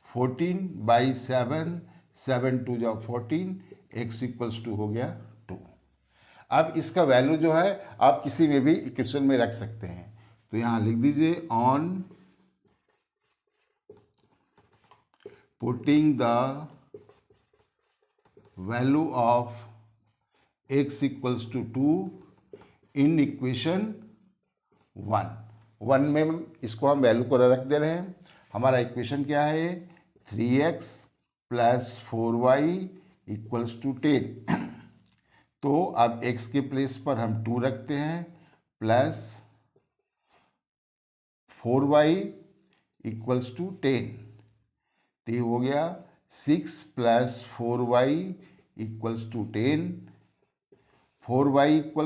14/7, 7 × 2 = 14, x = हो गया 2। अब इसका वैल्यू जो है आप किसी में भी इक्वेशन में रख सकते हैं। तो यहाँ लिख दीजिए on putting the value of x = 2 in equation 1 में इसको हम वैल्यू को रख दे रहे हैं। हमारा इक्वेशन क्या है, 3x + 4y = 10। तो अब x के प्लेस पर हम 2 रखते हैं, प्लस 4y = 10। तो ये हो गया 6 + 4y = 10। 4y =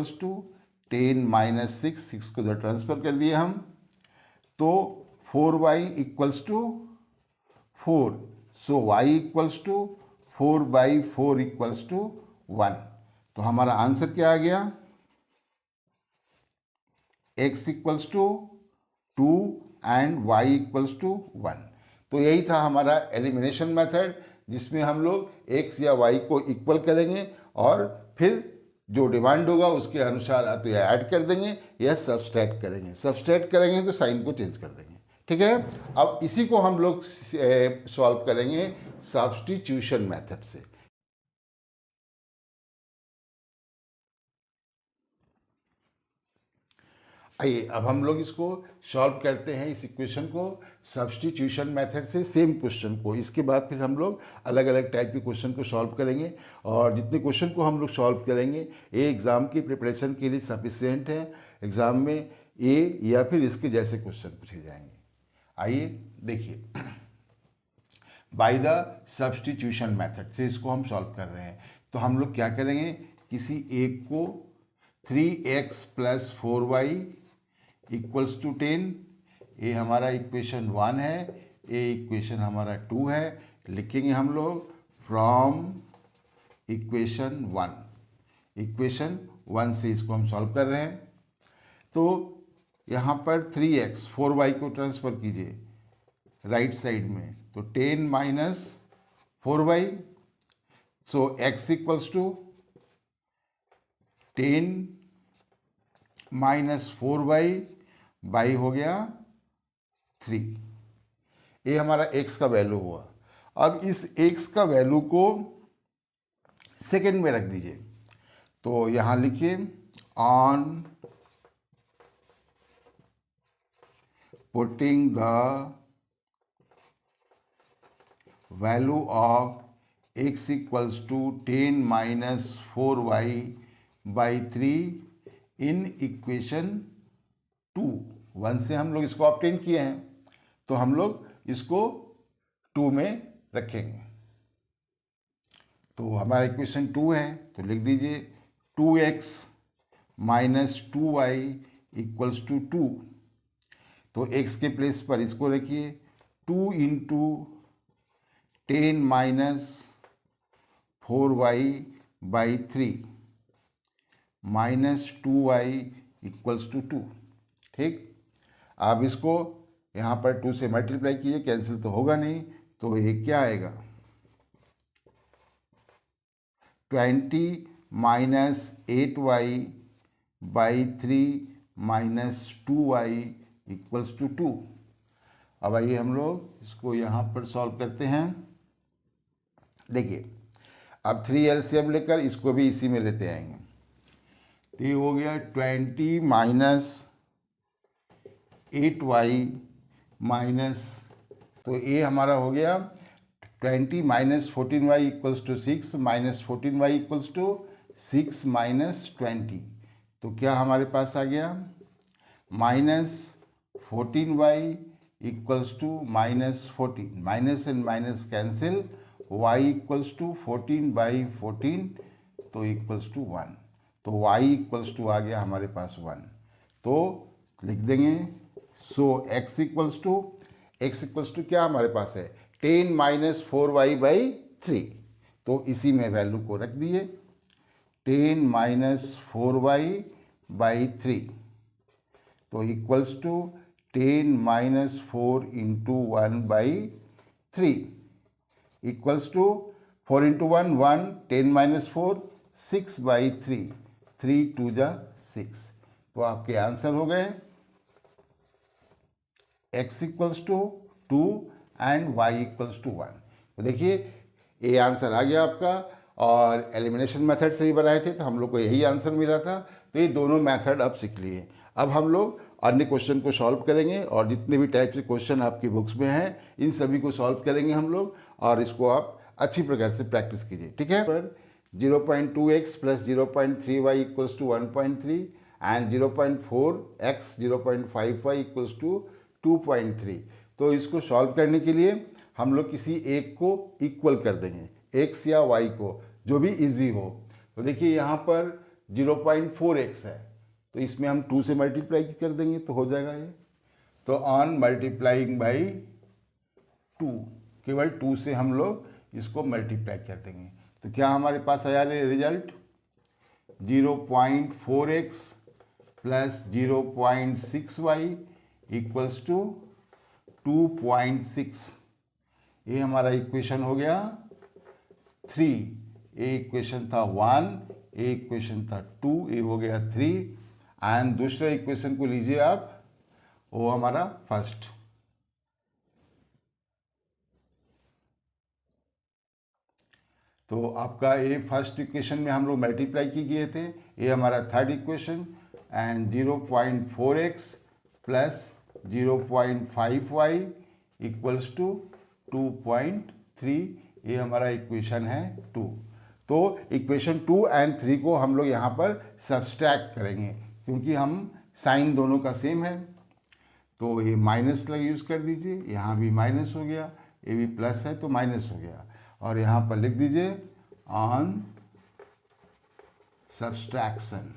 10 - 6, 6 को इधर ट्रांसफर कर दिए हम। तो 4y = 4। सो y = 4/4 = 1। तो हमारा आंसर क्या आ गया, x = 2 एंड y = 1। तो यही था हमारा एलिमिनेशन मेथड, जिसमें हम लोग x या y को इक्वल करेंगे और फिर जो डिमांड होगा उसके अनुसार तो या ऐड कर देंगे या सब्सट्रैक्ट करेंगे। सब्सट्रैक्ट करेंगे तो साइन को चेंज कर देंगे। ठीक है। अब इसी को हम लोग सॉल्व करेंगे सब्स्टिट्यूशन मेथड से। आइए अब हम लोग इसको सॉल्व करते हैं, इस इक्वेशन को सब्स्टिट्यूशन मेथड से, सेम क्वेश्चन को। इसके बाद फिर हम लोग अलग अलग टाइप के क्वेश्चन को सॉल्व करेंगे, और जितने क्वेश्चन को हम लोग सॉल्व करेंगे ये एग्ज़ाम की प्रिपरेशन के लिए सफिशिएंट है। एग्ज़ाम में ए या फिर इसके जैसे क्वेश्चन पूछे जाएंगे। आइए देखिए, बाय द सब्स्टिट्यूशन मेथड से इसको हम सॉल्व कर रहे हैं। तो हम लोग क्या करेंगे, किसी एक को 3x + 4y इक्वल्स टू 10, ये हमारा इक्वेशन 1 है, ये इक्वेशन हमारा 2 है। लिखेंगे हम लोग फ्रॉम इक्वेशन 1। इक्वेशन 1 से इसको हम सॉल्व कर रहे हैं। तो यहाँ पर 3x 4y को ट्रांसफ़र कीजिए राइट साइड में, तो 10 - 4y, so x equals to 10 - 4y, by हो गया 3। ये हमारा x का वैल्यू हुआ। अब इस x का वैल्यू को सेकंड में रख दीजिए। तो यहाँ लिखिए on putting the value of x equals to 10 - 4y by 3 in equation 2। 1 से हम लोग इसको ऑब्टेन किए हैं, तो हम लोग इसको 2 में रखेंगे। तो हमारा इक्वेशन 2 है, तो लिख दीजिए 2x - 2y इक्वल्स टू 2। तो x के प्लेस पर इसको रखिए 2 × 10 - 4y by 3 -2y equals to 2। ठीक, आप इसको यहाँ पर 2 से मल्टीप्लाई कीजिए, कैंसिल तो होगा नहीं, तो ये क्या आएगा 20 - 8y by 3 -2y equals to 2। अब आइए हम लोग इसको यहाँ पर सॉल्व करते हैं। देखिए अब 3 एलसीएम लेकर इसको भी इसी में लेते आएंगे। तो ये हो गया 20 - 8y माइनस, तो ये हमारा हो गया 20 - 14y equals to 6 -14y equals to 6 - 20। तो क्या हमारे पास आ गया -14y equals to -14, minus and minus cancel, y equals to 14/14, तो इक्वल्स टू 1। तो y इक्वल्स टू आ गया हमारे पास 1। तो लिख देंगे सो x इक्वल्स टू क्या हमारे पास है 10 - 4y बाई 3। तो इसी में वैल्यू को रख दिए 10 - 4y बाई 3, तो equals to 10 - 4 × 1 by 3 equals to 4 × 1 1, 10 - 4 6 by 3, 3 × 2 = 6। तो आपके आंसर हो गए x equals to 2 and y equals to 1। तो देखिए ये आंसर आ गया आपका, और एलिमिनेशन मेथड से ही बनाए थे तो हम लोग को यही आंसर मिला था। तो ये दोनों मेथड अब सीख लिए। अब हम लोग अन्य क्वेश्चन को सॉल्व करेंगे, और जितने भी टाइप से क्वेश्चन आपकी बुक्स में हैं इन सभी को सॉल्व करेंगे हम लोग, और इसको आप अच्छी प्रकार से प्रैक्टिस कीजिए। ठीक है, पर 0.2x + 0.3y equals to 1.3 and 0.4x 0.5y equals to 2.3। तो इसको सॉल्व करने के लिए हम लोग किसी एक को इक्वल कर देंगे, x या y को, जो भी इजी हो। तो देखिए यहाँ पर 0.4x है, तो इसमें हम 2 से मल्टीप्लाई कर देंगे तो हो जाएगा ये। तो ऑन मल्टीप्लाइंग बाई 2, केवल 2 से हम लोग इसको मल्टीप्लाई कर देंगे। तो क्या हमारे पास आया result 0.4x + 0.6y equals to 2.6। ये हमारा इक्वेशन हो गया 3। ये इक्वेशन था 1, ये इक्वेशन था 2, ये हो गया 3। एंड दूसरा इक्वेशन को लीजिए आप, वो हमारा फर्स्ट। तो आपका ये फर्स्ट इक्वेशन में हम लोग मल्टीप्लाई किए थे, ये हमारा third equation, and 0.4x plus 0.5y equals to 2.3, ये हमारा इक्वेशन है 2। तो इक्वेशन 2 एंड 3 को हम लोग यहाँ पर सब्सट्रैक्ट करेंगे, क्योंकि हम साइन दोनों का सेम है। तो ये माइनस लग यूज़ कर दीजिए, यहाँ भी माइनस हो गया, ये भी प्लस है तो माइनस हो गया, और यहाँ पर लिख दीजिए ऑन सब्सट्रैक्शन।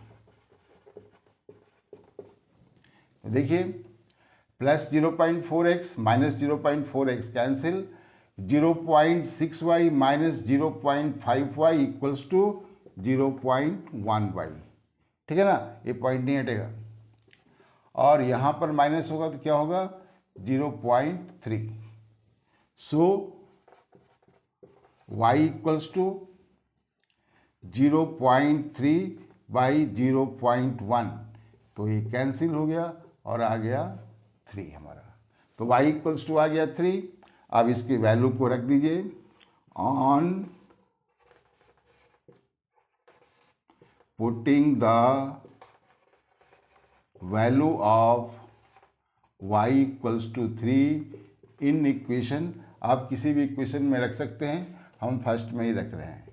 तो देखिए plus 0.4x minus 0.4x cancel, 0.6y minus 0.5y equals to 0.1y, ठीक है ना, ये पॉइंट नहीं हटेगा। और यहाँ पर माइनस होगा तो क्या होगा 0.3। सो y इक्वल्स टू 0.3 बाई 0.1, तो ये कैंसिल हो गया और आ गया 3 हमारा। तो y इक्वल्स टू आ गया 3। अब इसकी वैल्यू को रख दीजिए on putting the value of y equals to 3 in equation. आप किसी भी इक्वेशन में रख सकते हैं, हम फर्स्ट में ही रख रहे हैं।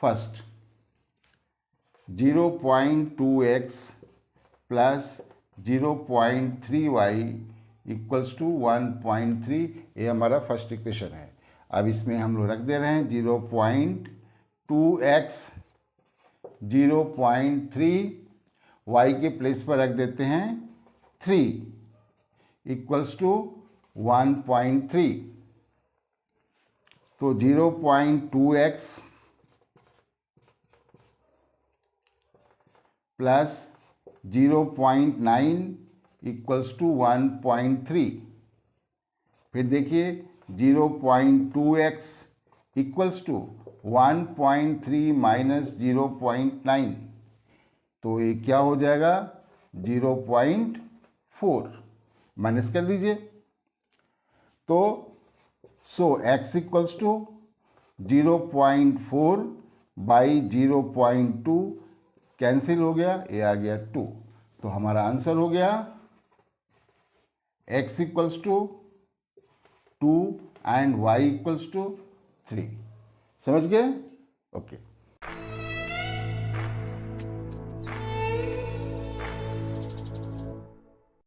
First 0.2x plus 0.3y equals to 1.3, ये हमारा फर्स्ट इक्वेशन है। अब इसमें हम लोग रख दे रहे हैं 0.2x 0.3, y के प्लेस पर रख देते हैं 3 इक्वल्स टू 1.3। तो 0.2x प्लस 0.9 इक्वल्स टू 1.3। फिर देखिए 0.2x इक्वल्स टू 1.3 माइनस 0.9, तो ये क्या हो जाएगा 0.4, माइनस कर दीजिए। तो x equals to 0.4 by 0.2 cancel हो गया, ये आ गया 2। तो हमारा आंसर हो गया x equals to 2 and y equals to 3। समझ गए? ओके।